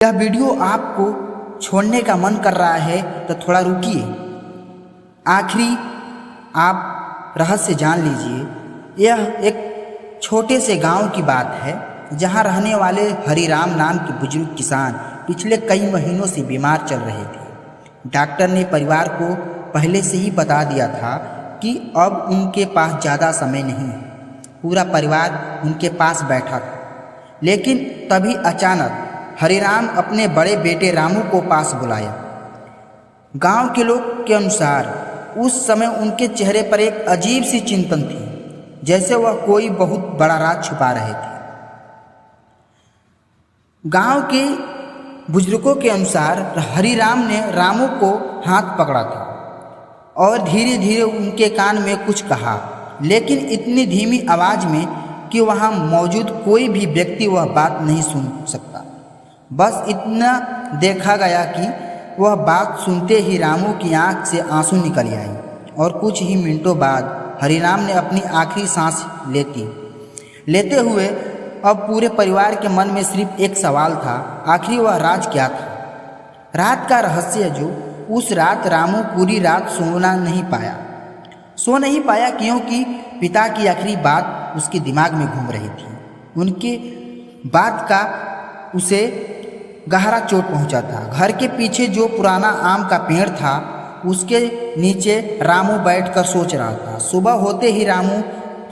यह वीडियो आपको छोड़ने का मन कर रहा है तो थोड़ा रुकिए, आखिरी आप रहस्य जान लीजिए। यह एक छोटे से गांव की बात है जहां रहने वाले हरिराम नाम के बुजुर्ग किसान पिछले कई महीनों से बीमार चल रहे थे। डॉक्टर ने परिवार को पहले से ही बता दिया था कि अब उनके पास ज़्यादा समय नहीं है। पूरा परिवार उनके पास बैठा था, लेकिन तभी अचानक हरिराम अपने बड़े बेटे रामू को पास बुलाया। गांव के लोग के अनुसार उस समय उनके चेहरे पर एक अजीब सी चिंतन थी, जैसे वह कोई बहुत बड़ा राज छुपा रहे थे। गांव के बुजुर्गों के अनुसार हरिराम ने रामू को हाथ पकड़ा था और धीरे धीरे उनके कान में कुछ कहा, लेकिन इतनी धीमी आवाज़ में कि वहाँ मौजूद कोई भी व्यक्ति वह बात नहीं सुन सकता। बस इतना देखा गया कि वह बात सुनते ही रामू की आंख से आंसू निकल आई और कुछ ही मिनटों बाद हरिराम ने अपनी आखिरी सांस लेते हुए अब पूरे परिवार के मन में सिर्फ एक सवाल था, आखिर वह राज क्या था? रात का रहस्य जो उस रात रामू पूरी रात सो नहीं पाया क्योंकि पिता की आखिरी बात उसके दिमाग में घूम रही थी। उनके बात का उसे गहरा चोट पहुंचा था। घर के पीछे जो पुराना आम का पेड़ था उसके नीचे रामू बैठकर सोच रहा था। सुबह होते ही रामू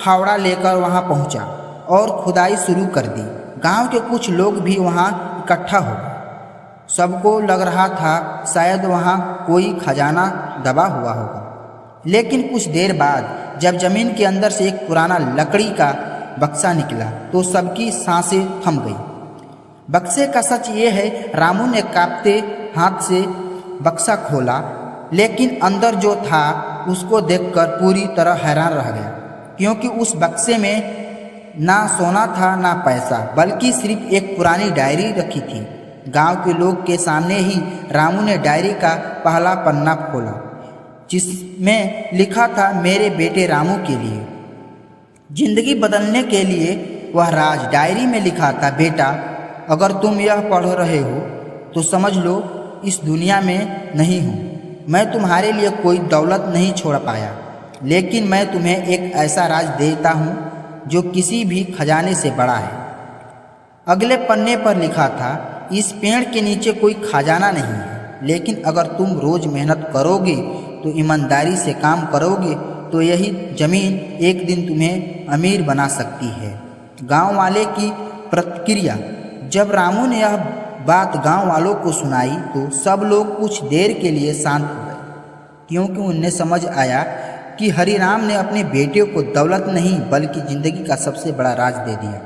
फावड़ा लेकर वहां पहुंचा और खुदाई शुरू कर दी। गांव के कुछ लोग भी वहां इकट्ठा हो गए। सबको लग रहा था शायद वहां कोई खजाना दबा हुआ होगा। लेकिन कुछ देर बाद जब जमीन के अंदर से एक पुराना लकड़ी का बक्सा निकला तो सबकी सांसें थम गई। बक्से का सच ये है, रामू ने कांपते हाथ से बक्सा खोला, लेकिन अंदर जो था उसको देखकर पूरी तरह हैरान रह गया, क्योंकि उस बक्से में ना सोना था ना पैसा, बल्कि सिर्फ एक पुरानी डायरी रखी थी। गांव के लोग के सामने ही रामू ने डायरी का पहला पन्ना खोला, जिसमें लिखा था, मेरे बेटे रामू के लिए जिंदगी बदलने के लिए वह राज। डायरी में लिखा था, बेटा अगर तुम यह पढ़ रहे हो तो समझ लो इस दुनिया में नहीं हूँ। मैं तुम्हारे लिए कोई दौलत नहीं छोड़ पाया, लेकिन मैं तुम्हें एक ऐसा राज देता हूँ जो किसी भी खजाने से बड़ा है। अगले पन्ने पर लिखा था, इस पेड़ के नीचे कोई खजाना नहीं है, लेकिन अगर तुम रोज मेहनत करोगे तो ईमानदारी से काम करोगे तो यही जमीन एक दिन तुम्हें अमीर बना सकती है। गांव वाले की प्रतिक्रिया। जब रामू ने यह बात गांव वालों को सुनाई तो सब लोग कुछ देर के लिए शांत हो गए, क्योंकि उन्हें समझ आया कि हरिराम ने अपने बेटे को दौलत नहीं बल्कि जिंदगी का सबसे बड़ा राज दे दिया।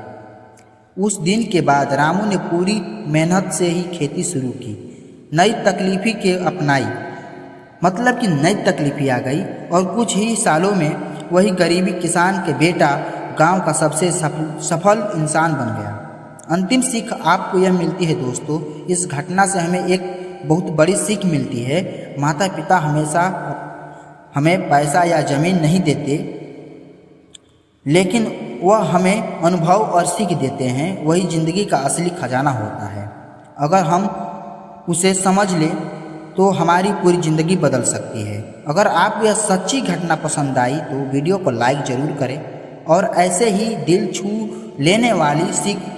उस दिन के बाद रामू ने पूरी मेहनत से ही खेती शुरू की, नई तकलीफी के अपनाई, मतलब कि नई तकलीफी आ गई और कुछ ही सालों में वही गरीबी किसान के बेटा गांव का सबसे सफल इंसान बन गया। अंतिम सीख आपको यह मिलती है दोस्तों, इस घटना से हमें एक बहुत बड़ी सीख मिलती है। माता पिता हमेशा हमें पैसा या ज़मीन नहीं देते, लेकिन वह हमें अनुभव और सीख देते हैं। वही ज़िंदगी का असली खजाना होता है। अगर हम उसे समझ लें तो हमारी पूरी ज़िंदगी बदल सकती है। अगर आपको यह सच्ची घटना पसंद आई तो वीडियो को लाइक ज़रूर करें और ऐसे ही दिल छू लेने वाली सीख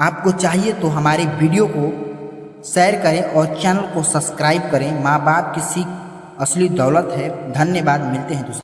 आपको चाहिए तो हमारे वीडियो को शेयर करें और चैनल को सब्सक्राइब करें। माँ बाप की सीख असली दौलत है। धन्यवाद, मिलते हैं दूसरे।